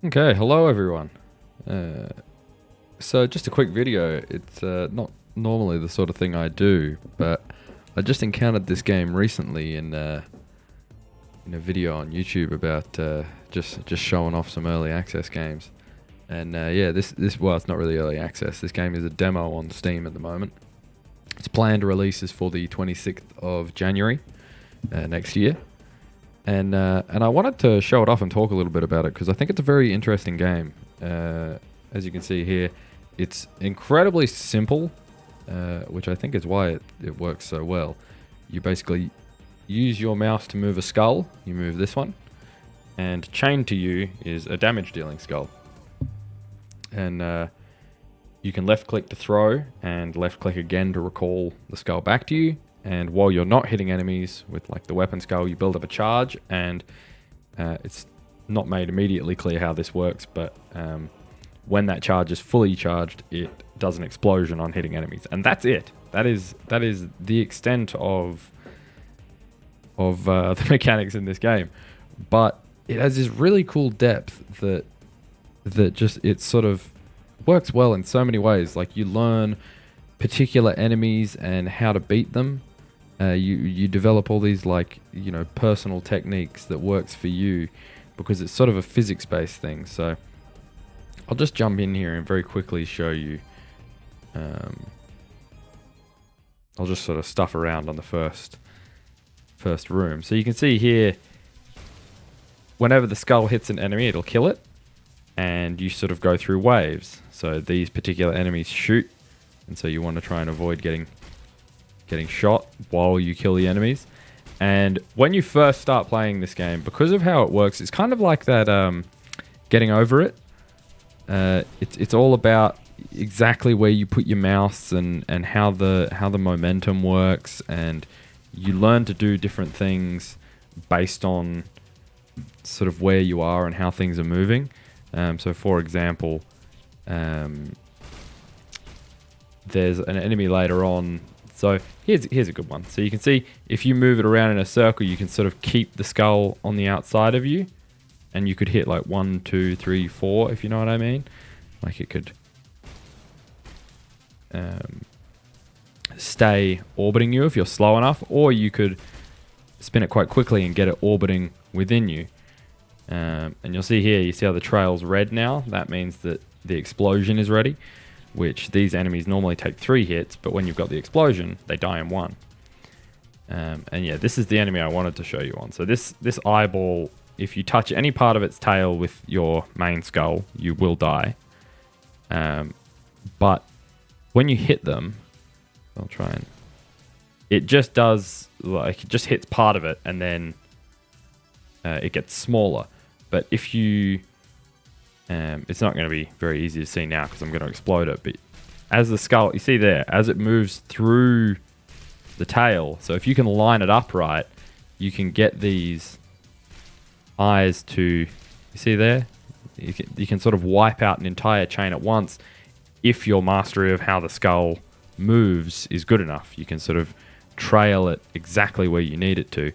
Okay, hello everyone. Uh, so just a quick video. It's not normally the sort of thing I do, but I just encountered this game recently in a video on YouTube about just showing off some early access games. And yeah, this well, it's not really early access. This game is a demo on Steam at the moment. Its planned release is for the 26th of January next year. And I wanted to show it off and talk a little bit about it because I think it's a very interesting game. As you can see here, it's incredibly simple, which I think is why it works so well. You basically use your mouse to move a skull. You move this one, and chained to you is a damage-dealing skull. And you can left-click to throw and left-click again to recall the skull back to you. And while you're not hitting enemies with like the weapon skull, you build up a charge, and it's not made immediately clear how this works, but when that charge is fully charged, it does an explosion on hitting enemies, and that's it. That is the extent of the mechanics in this game. But it has this really cool depth that just it sort of works well in so many ways. Like you learn particular enemies and how to beat them. You develop all these personal techniques that works for you because it's sort of a physics-based thing. So I'll just jump in here and very quickly show you. I'll just sort of stuff around on the first room. So you can see here, whenever the skull hits an enemy, it'll kill it, and you sort of go through waves. So these particular enemies shoot, and so you want to try and avoid getting shot while you kill the enemies. And when you first start playing this game, because of how it works, it's kind of like that getting over it. It's all about exactly where you put your mouse and how the momentum works, and you learn to do different things based on sort of where you are and how things are moving. So for example, there's an enemy later on. So here's a good one. So you can see if you move it around in a circle, you can sort of keep the skull on the outside of you, and you could hit like 1, 2, 3, 4, if you know what I mean. Like it could stay orbiting you if you're slow enough, or you could spin it quite quickly and get it orbiting within you. And you'll see here, you see how the trail's red now? That means that the explosion is ready, which these enemies normally take 3 hits, but when you've got the explosion, they die in 1. And yeah, this is the enemy I wanted to show you on. So this eyeball, if you touch any part of its tail with your main skull, you will die. But when you hit them, I'll try and... It just does, like, it just hits part of it, and then it gets smaller. But if you... it's not going to be very easy to see now because I'm going to explode it. But as the skull, you see there, as it moves through the tail, so if you can line it up right, you can get these eyes to, you see there? You can sort of wipe out an entire chain at once if your mastery of how the skull moves is good enough. You can sort of trail it exactly where you need it to.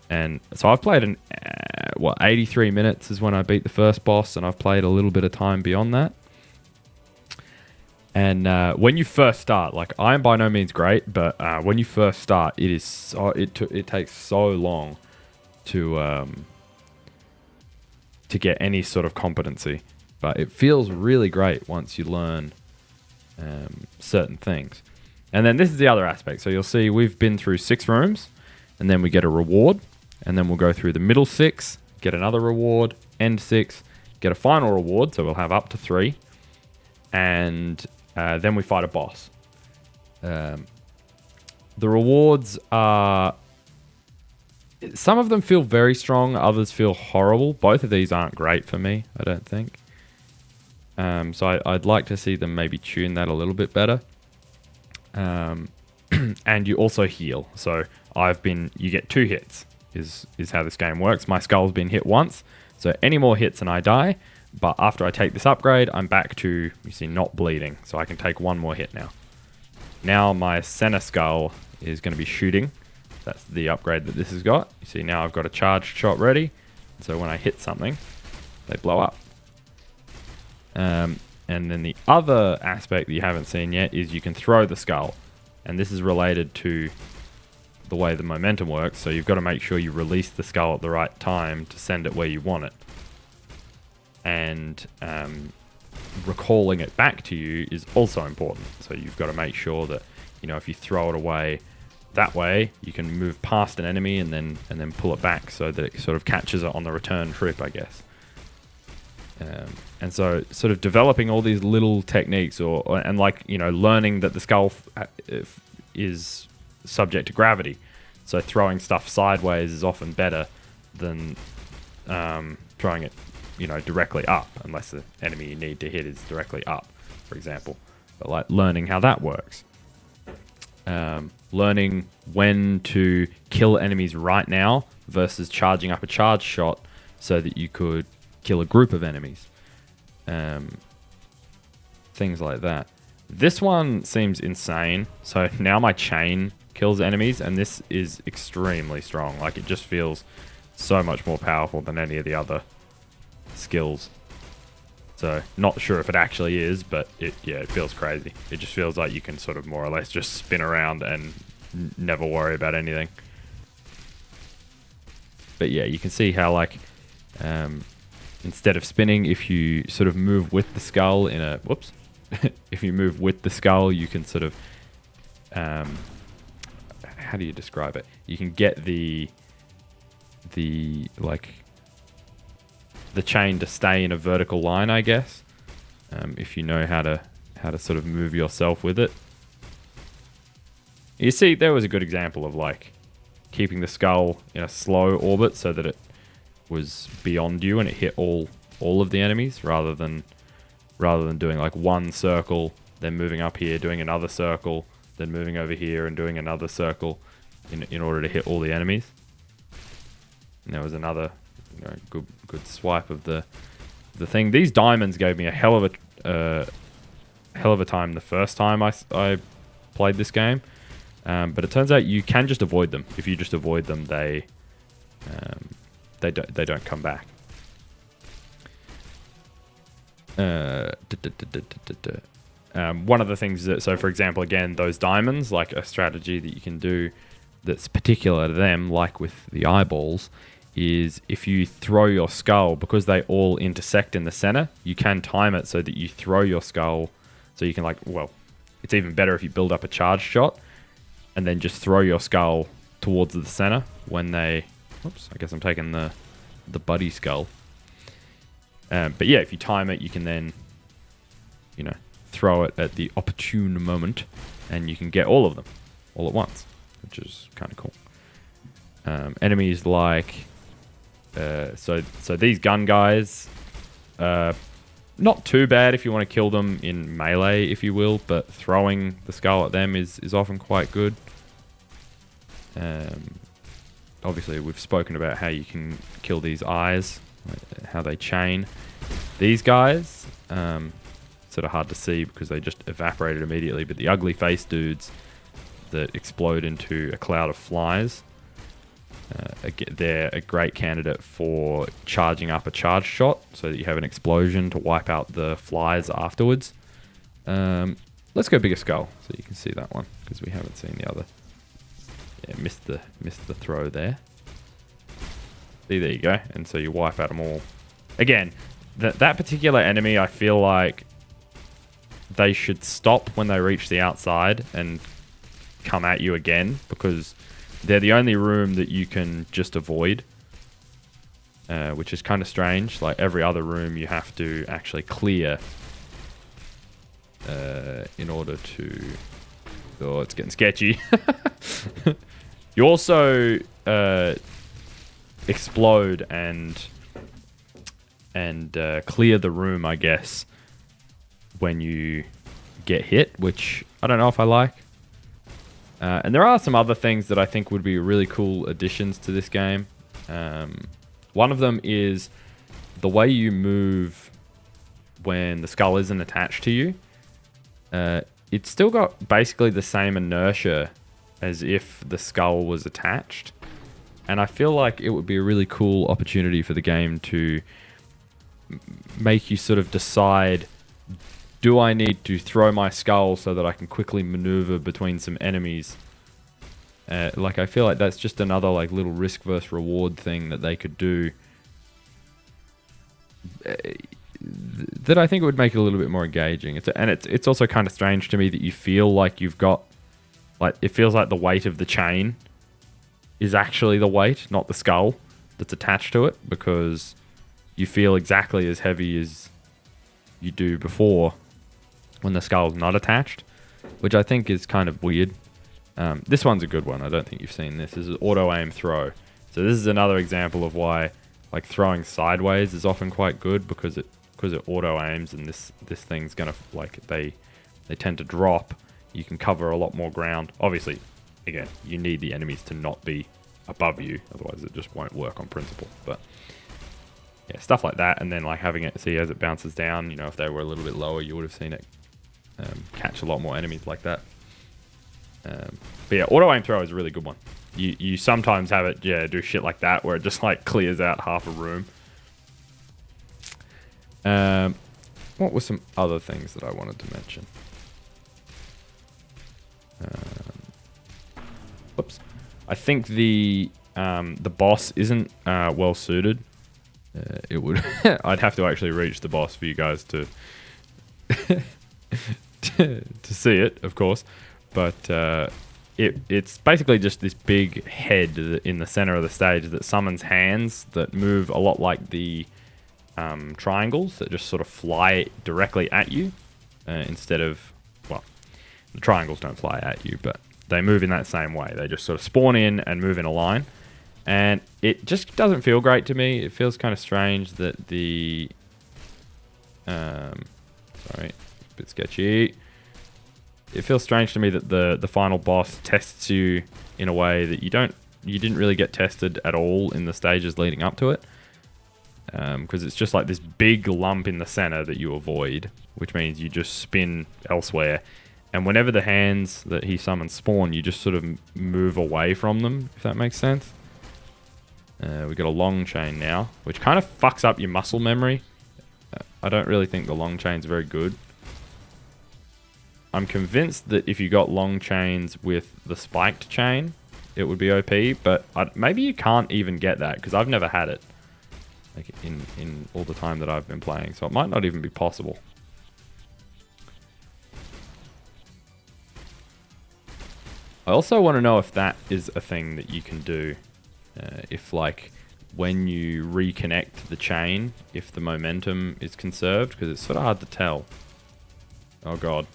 And so I've played 83 minutes is when I beat the first boss, and I've played a little bit of time beyond that. And when you first start, like, I am by no means great, but when you first start, it is so, it takes so long to get any sort of competency, but it feels really great once you learn certain things. And then this is the other aspect. So you'll see we've been through 6 rooms, and then we get a reward. And then we'll go through the middle 6, get another reward, end 6, get a final reward, so we'll have up to 3. And then we fight a boss. The rewards are... Some of them feel very strong, others feel horrible. Both of these aren't great for me, I don't think. So I'd like to see them maybe tune that a little bit better. And you also heal. So you get 2 hits. Is how this game works. My skull's been hit once, so any more hits and I die, but after I take this upgrade, I'm back to, you see, not bleeding, so I can take 1 more hit now. Now my center skull is going to be shooting. That's the upgrade that this has got. You see, now I've got a charged shot ready, so when I hit something, they blow up. And then the other aspect that you haven't seen yet is you can throw the skull. And this is related to the way the momentum works. So you've got to make sure you release the skull at the right time to send it where you want it. And recalling it back to you is also important. So you've got to make sure that, you know, if you throw it away that way, you can move past an enemy and then pull it back so that it sort of catches it on the return trip, I guess. And so sort of developing all these little techniques and like, you know, learning that the skull is subject to gravity. So throwing stuff sideways is often better than throwing it, you know, directly up, unless the enemy you need to hit is directly up, for example. But like learning how that works. Learning when to kill enemies right now versus charging up a charge shot so that you could kill a group of enemies. Things like that. This one seems insane. So now my chain kills enemies, and this is extremely strong. Like, it just feels so much more powerful than any of the other skills. So not sure if it actually is, but it feels crazy. It just feels like you can sort of more or less just spin around and never worry about anything. But yeah, you can see how, like, instead of spinning, if you sort of move with the skull in a... Whoops. If you move with the skull, you can sort of... how do you describe it? You can get the chain to stay in a vertical line, I guess. If you know how to sort of move yourself with it. You see, there was a good example of, like, keeping the skull in a slow orbit so that it was beyond you and it hit all of the enemies, rather than doing like one circle, then moving up here, doing another circle, then moving over here and doing another circle in order to hit all the enemies. And there was another, you know, good swipe of the thing. These diamonds gave me a hell of a time the first time I played this game. But it turns out you can just avoid them. If you just avoid them, they don't come back. One of the things that, so for example, again, those diamonds, like a strategy that you can do that's particular to them, like with the eyeballs, is if you throw your skull, because they all intersect in the center, you can time it so that you throw your skull, so you can, like, well, it's even better if you build up a charge shot and then just throw your skull towards the center when they... Oops, I guess I'm taking the buddy skull. But yeah, if you time it, you can then, you know, throw it at the opportune moment, and you can get all of them all at once, which is kind of cool. Enemies like... So these gun guys, not too bad if you want to kill them in melee, if you will, but throwing the skull at them is often quite good. Obviously, we've spoken about how you can kill these eyes, how they chain. These guys, sort of hard to see because they just evaporated immediately, but the ugly face dudes that explode into a cloud of flies, they're a great candidate for charging up a charge shot so that you have an explosion to wipe out the flies afterwards. Let's go bigger skull so you can see that one, because we haven't seen the other. Yeah, missed the throw there. See, there you go. And so you wipe out them all. Again, that particular enemy, I feel like they should stop when they reach the outside and come at you again, because they're the only room that you can just avoid, which is kind of strange. Like, every other room you have to actually clear in order to... Oh, it's getting sketchy. You also explode and clear the room, I guess, when you get hit, which I don't know if I like. And there are some other things that I think would be really cool additions to this game. One of them is the way you move when the skull isn't attached to you. It's still got basically the same inertia as if the skull was attached. And I feel like it would be a really cool opportunity for the game to make you sort of decide, do I need to throw my skull so that I can quickly maneuver between some enemies? Like, I feel like that's just another like little risk versus reward thing that they could do, that I think would make it a little bit more engaging. It's also kind of strange to me that you feel like you've got, like, it feels like the weight of the chain is actually the weight, not the skull that's attached to it, because you feel exactly as heavy as you do before when the skull's not attached, which I think is kind of weird. This one's a good one. I don't think you've seen this. This is auto aim throw. So this is another example of why like throwing sideways is often quite good, because it auto aims, and this thing's gonna, like, they tend to drop. You can cover a lot more ground. Obviously, again, you need the enemies to not be above you, otherwise it just won't work on principle. But yeah, stuff like that, and then like having it, see, as it bounces down, you know, if they were a little bit lower, you would have seen it catch a lot more enemies like that. But yeah, auto aim throw is a really good one. You sometimes have it, yeah, do shit like that where it just like clears out half a room. What were some other things that I wanted to mention? Whoops. I think the boss isn't well suited. It would I'd have to actually reach the boss for you guys to to see it, of course. But it's basically just this big head in the center of the stage that summons hands that move a lot like the triangles that just sort of fly directly at you, instead of, well, the triangles don't fly at you, but they move in that same way. They just sort of spawn in and move in a line. And it just doesn't feel great to me. It feels kind of strange that the... sorry, a bit sketchy. It feels strange to me that the final boss tests you in a way that you didn't really get tested at all in the stages leading up to it. Because it's just like this big lump in the center that you avoid, which means you just spin elsewhere. And whenever the hands that he summons spawn, you just sort of move away from them, if that makes sense. We got a long chain now, which kind of fucks up your muscle memory. I don't really think the long chain's very good. I'm convinced that if you got long chains with the spiked chain, it would be OP, but maybe you can't even get that, because I've never had it, like, in all the time that I've been playing, so it might not even be possible. I also want to know if that is a thing that you can do. If, like, when you reconnect the chain, if the momentum is conserved, because it's sort of hard to tell. Oh god.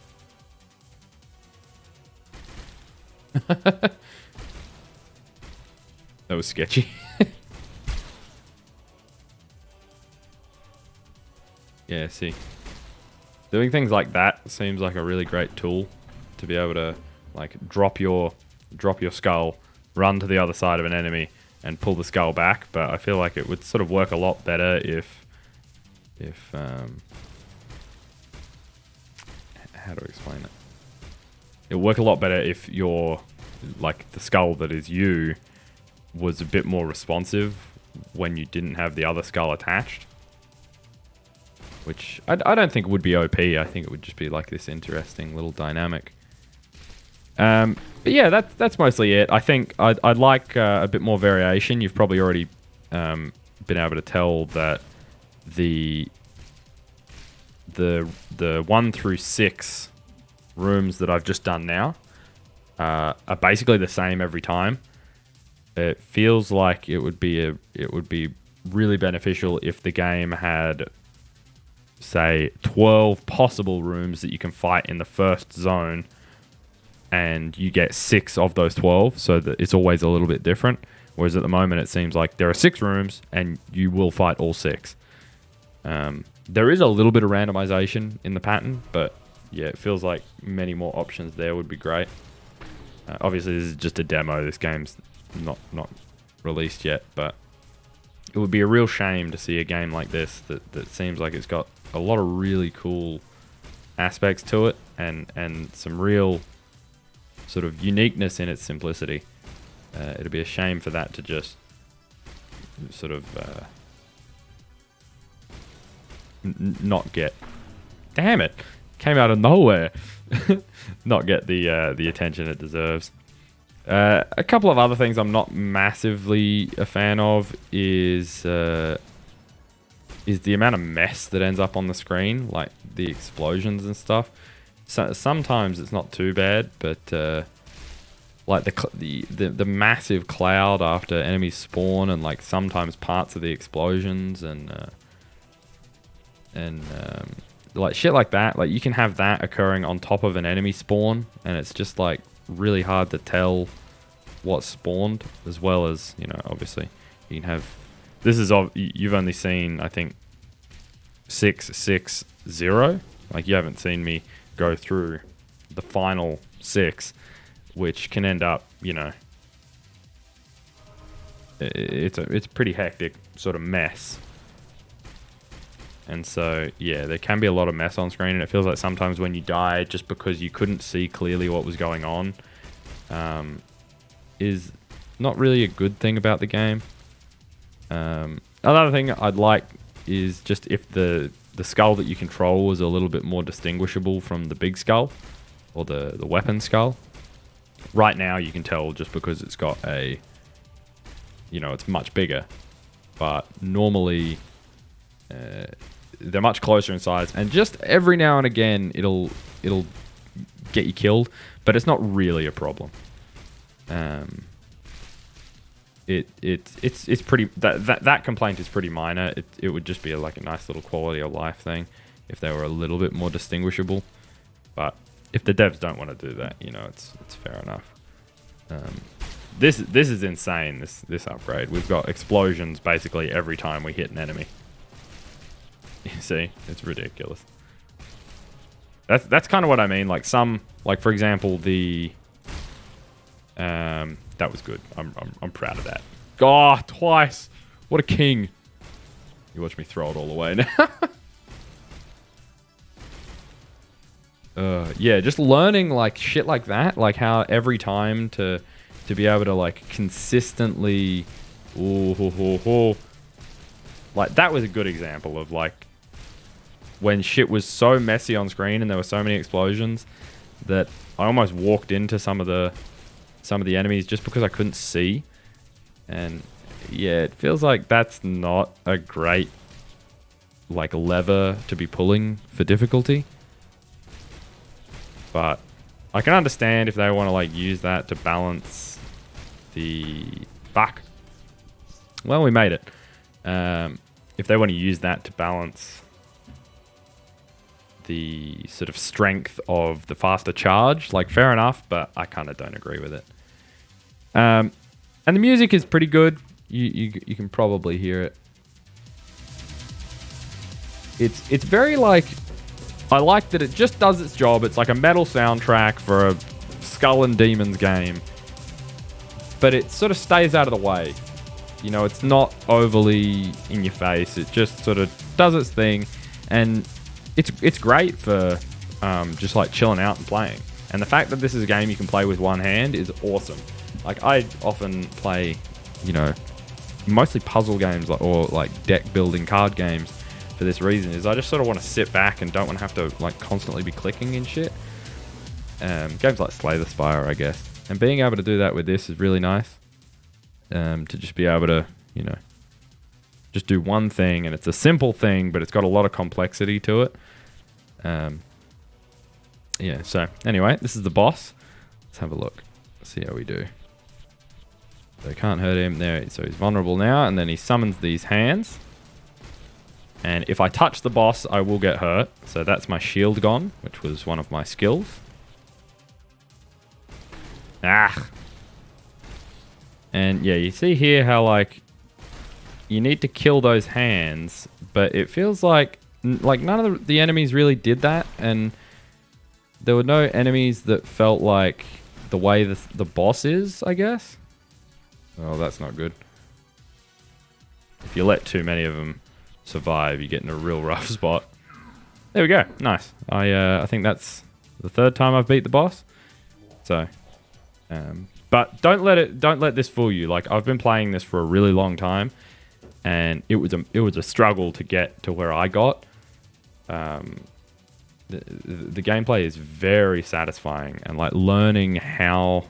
That was sketchy. Yeah, see. Doing things like that seems like a really great tool to be able to, like, drop your skull, run to the other side of an enemy, and pull the skull back. But I feel like it would sort of work a lot better if how do I explain it? It would work a lot better if your, like, the skull that is you was a bit more responsive when you didn't have the other skull attached. Which I don't think would be OP. I think it would just be like this interesting little dynamic. But yeah, that's mostly it. I think I'd like a bit more variation. You've probably already been able to tell that the 1 through 6 rooms that I've just done now are basically the same every time. It feels like it would be really beneficial if the game had, say, 12 possible rooms that you can fight in the first zone, and you get 6 of those 12, so that it's always a little bit different. Whereas at the moment, it seems like there are 6 rooms, and you will fight all 6. There is a little bit of randomization in the pattern, but yeah, it feels like many more options there would be great. Obviously, this is just a demo. This game's not released yet, but it would be a real shame to see a game like this that seems like it's got a lot of really cool aspects to it, and some real sort of uniqueness in its simplicity. It'd be a shame for that to just sort of not get... Damn it. Came out of nowhere. Not get the attention it deserves. A couple of other things I'm not massively a fan of is the amount of mess that ends up on the screen, like the explosions and stuff. So sometimes it's not too bad, but like the massive cloud after enemies spawn, and like sometimes parts of the explosions and like shit like that. Like you can have that occurring on top of an enemy spawn, and it's just like really hard to tell what spawned, as well as, you know, obviously you can have, this is you've only seen, I think, 660. Like you haven't seen me go through the final 6, which can end up, you know, it's a pretty hectic sort of mess. And so, yeah, there can be a lot of mess on screen, and it feels like sometimes when you die, just because you couldn't see clearly what was going on, is not really a good thing about the game. Another thing I'd like is just if the skull that you control was a little bit more distinguishable from the big skull, or the weapon skull. Right now, you can tell just because it's got a, you know, it's much bigger. But normally... they're much closer in size, and just every now and again it'll get you killed, but it's not really a problem. It's pretty, that complaint is pretty minor. It would just be like a nice little quality of life thing if they were a little bit more distinguishable. But if the devs don't want to do that, you know, it's fair enough. This is insane. This upgrade. We've got explosions basically every time we hit an enemy. You see, it's ridiculous. That's kind of what I mean. Like like for example, the that was good. I'm proud of that. Oh, twice! What a king! You watch me throw it all away now. Yeah, just learning like shit like that, like how every time to be able to like consistently, like that was a good example of like when shit was so messy on screen and there were so many explosions that I almost walked into some of the enemies just because I couldn't see. And yeah, it feels like that's not a great like lever to be pulling for difficulty. But I can understand if they want to like use that to balance the... Fuck. Well, we made it. If they want to use that to balance the sort of strength of the faster charge, like fair enough, but I kind of don't agree with it. And the music is pretty good. You can probably hear it. It's very like, I like that it just does its job. It's like a metal soundtrack for a Skull and Demons game, but it sort of stays out of the way. You know, it's not overly in your face. It just sort of does its thing, and it's great for just like chilling out and playing. And the fact that this is a game you can play with one hand is awesome. Like I often play, you know, mostly puzzle games or like deck building card games for this reason, is I just sort of want to sit back and don't want to have to like constantly be clicking and shit. Games like Slay the Spire, I guess. And being able to do that with this is really nice. To just be able to, you know, just do one thing, and it's a simple thing, but it's got a lot of complexity to it. Yeah, so anyway, this is the boss. Let's have a look. Let's see how we do. So can't hurt him there. So he's vulnerable now, and then he summons these hands. And if I touch the boss, I will get hurt. So that's my shield gone, which was one of my skills. Ah. And yeah, you see here how like you need to kill those hands, but it feels like none of the enemies really did that, and there were no enemies that felt like the way the boss is, I guess. Oh, that's not good. If you let too many of them survive, you get in a real rough spot. There we go. Nice. I think that's the third time I've beat the boss. So, but don't let this fool you. Like, I've been playing this for a really long time, and it was a struggle to get to where I got. the gameplay is very satisfying, and like learning how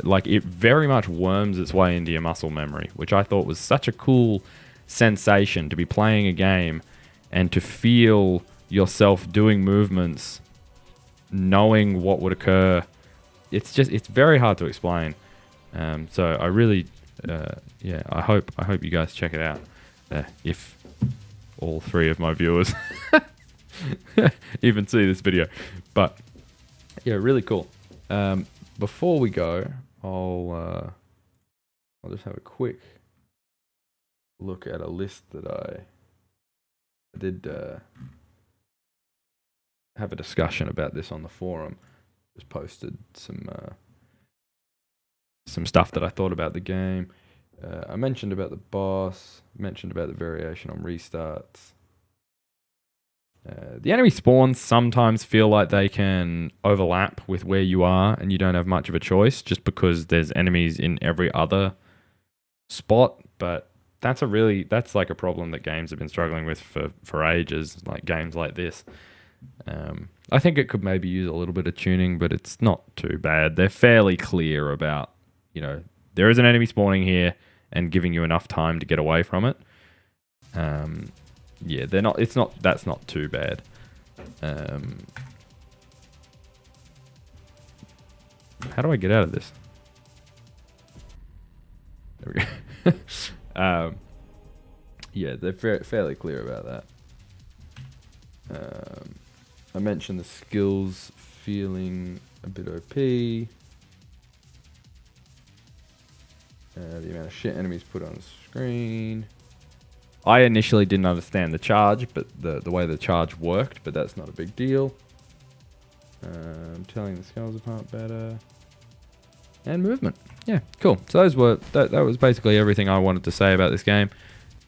like it very much worms its way into your muscle memory, which I thought was such a cool sensation to be playing a game and to feel yourself doing movements, knowing what would occur. It's very hard to explain. So I really, yeah, I hope you guys check it out. If all 3 of my viewers even see this video, but yeah, really cool. Before we go, I'll just have a quick look at a list that I did have a discussion about this on the forum. Just posted some stuff that I thought about the game. I mentioned about the boss, mentioned about the variation on restarts. The enemy spawns sometimes feel like they can overlap with where you are and you don't have much of a choice just because there's enemies in every other spot, but that's like a problem that games have been struggling with for ages, like games like this. I think it could maybe use a little bit of tuning, but it's not too bad. They're fairly clear about, there is an enemy spawning here and giving you enough time to get away from it. Yeah, that's not too bad. How do I get out of this? There we go. Yeah, they're fairly clear about that. I mentioned the skills feeling a bit OP. The amount of shit enemies put on the screen. I initially didn't understand the charge, but the way the charge worked, but that's not a big deal. Telling the skulls apart better. And movement. Yeah, cool. So that was basically everything I wanted to say about this game.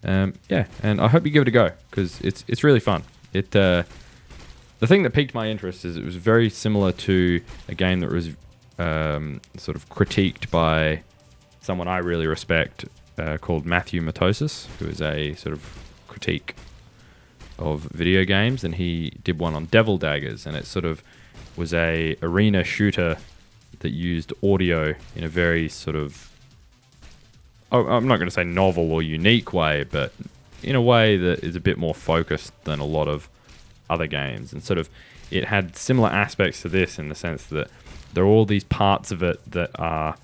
Yeah, and I hope you give it a go, because it's really fun. The thing that piqued my interest is it was very similar to a game that was sort of critiqued by someone I really respect, called Matthew Matosis, who is a sort of critique of video games, and he did one on Devil Daggers, and it sort of was a arena shooter that used audio in a very sort of, I'm not going to say novel or unique way, but in a way that is a bit more focused than a lot of other games. And sort of it had similar aspects to this in the sense that there are all these parts of it that are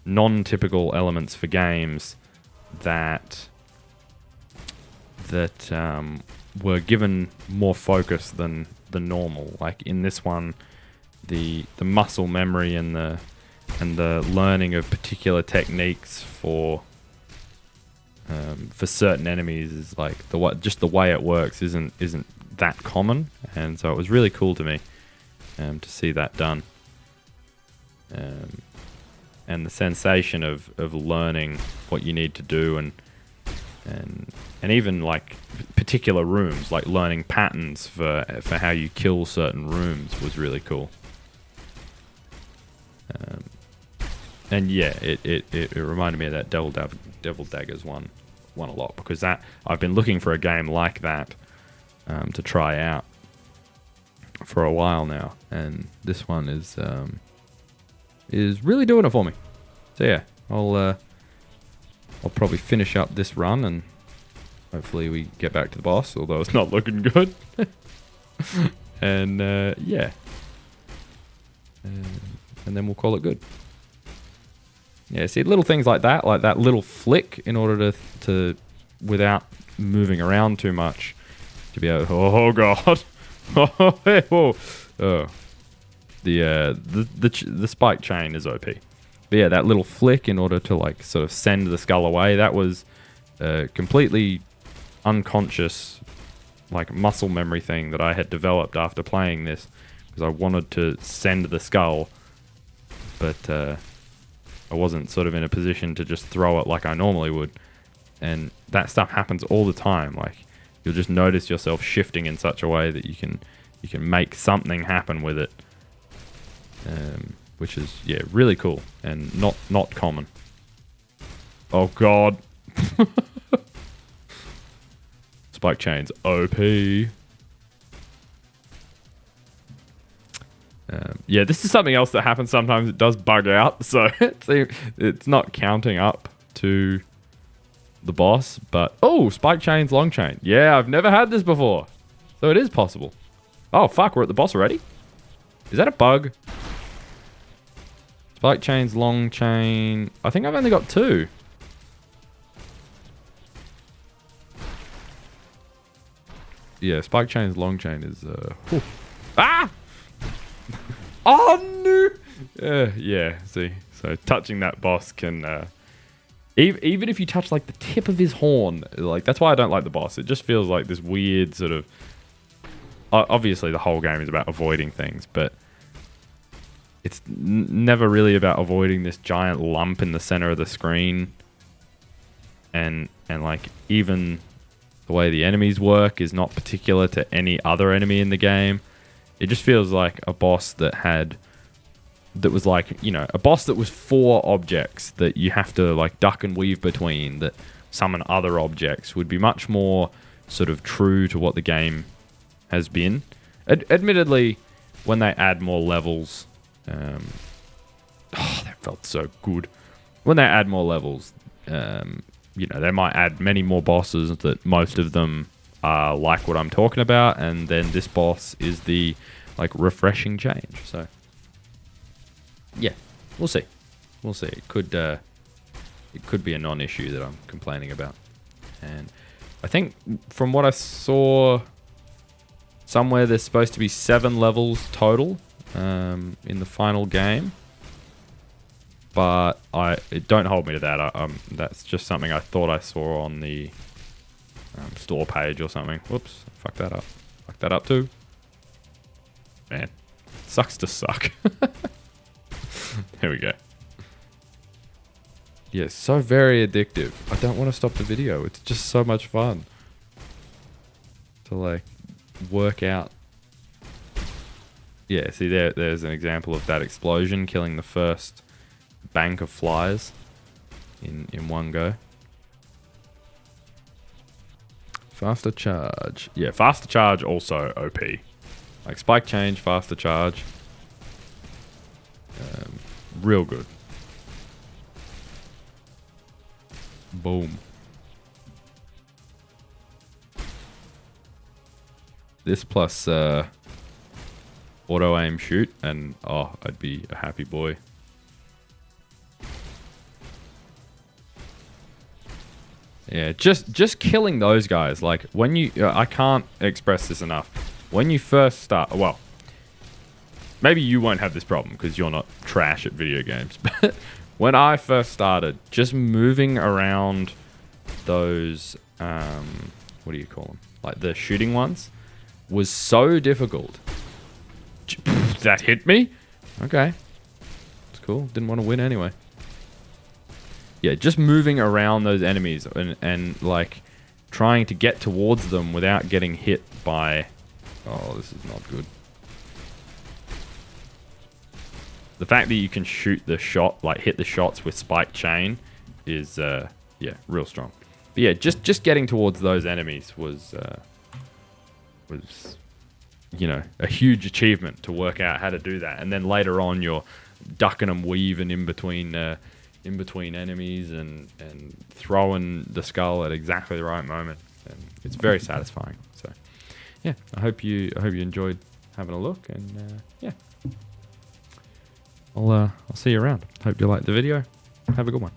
non-typical elements for games that were given more focus than the normal. Like in this one, the muscle memory and the learning of particular techniques for certain enemies is like just the way it works isn't that common, and so it was really cool to me to see that done. And the sensation of learning what you need to do and even like particular rooms, like learning patterns for how you kill certain rooms was really cool. And yeah, it reminded me of that Devil Daggers one a lot, because that I've been looking for a game like that to try out for a while now, and this one is really doing it for me. So yeah, I'll probably finish up this run and hopefully we get back to the boss, although it's not looking good. And yeah, and then we'll call it good. Yeah, see, little things like that little flick in order to without moving around too much, to be able to, oh god, the spike chain is OP. But yeah, that little flick in order to like sort of send the skull away, that was a completely unconscious like muscle memory thing that I had developed after playing this, because I wanted to send the skull, but I wasn't sort of in a position to just throw it like I normally would. And that stuff happens all the time. Like you'll just notice yourself shifting in such a way that you can make something happen with it, which is really cool and not common. Oh god. Spike chains OP. Yeah, this is something else that happens sometimes. It does bug out, so it's not counting up to the boss. But oh, spike chains, long chain. Yeah, I've never had this before, so it is possible. Oh fuck, we're at the boss already. Is that a bug? Spike chains, long chain. I think I've only got 2. Yeah, spike chains, long chain is. Ah! Oh no! Yeah. See, so touching that boss can. Even if you touch like the tip of his horn, like that's why I don't like the boss. It just feels like this weird sort of. Obviously, the whole game is about avoiding things, but it's never really about avoiding this giant lump in the center of the screen. And like even the way the enemies work is not particular to any other enemy in the game. It just feels like a boss that was like, you know, a boss that was 4 objects that you have to like duck and weave between, that summon other objects, would be much more sort of true to what the game has been. Admittedly, when they add more levels, that felt so good. When they add more levels, you know, they might add many more bosses that most of them are like what I'm talking about, and then this boss is the like refreshing change. So yeah, we'll see. We'll see. It could be a non-issue that I'm complaining about. And I think from what I saw somewhere, there's supposed to be 7 levels total in the final game. But don't hold me to that. That's just something I thought I saw on the store page or something. Whoops, fuck that up. Fuck that up too. Man, sucks to suck. There we go. Yeah, so very addictive. I don't want to stop the video. It's just so much fun to like work out. Yeah, see there's an example of that explosion killing the first bank of flies in one go. Faster charge. Yeah, faster charge also OP. Like spike change, faster charge. Real good. Boom. This plus auto aim shoot, and oh, I'd be a happy boy. Yeah, just killing those guys. Like when you, I can't express this enough. When you first start, well, maybe you won't have this problem because you're not trash at video games. But when I first started, just moving around those, what do you call them? Like the shooting ones, was so difficult. That hit me? Okay. It's cool. Didn't want to win anyway. Yeah, just moving around those enemies and like trying to get towards them without getting hit by... Oh, this is not good. The fact that you can shoot the shot, like hit the shots with spike chain is, yeah, real strong. But yeah, just getting towards those enemies was, you know, a huge achievement to work out how to do that. And then later on, you're ducking and weaving in between enemies and throwing the skull at exactly the right moment. And it's very satisfying. So yeah, I hope you enjoyed having a look, and yeah, I'll see you around. Hope you liked the video. Have a good one.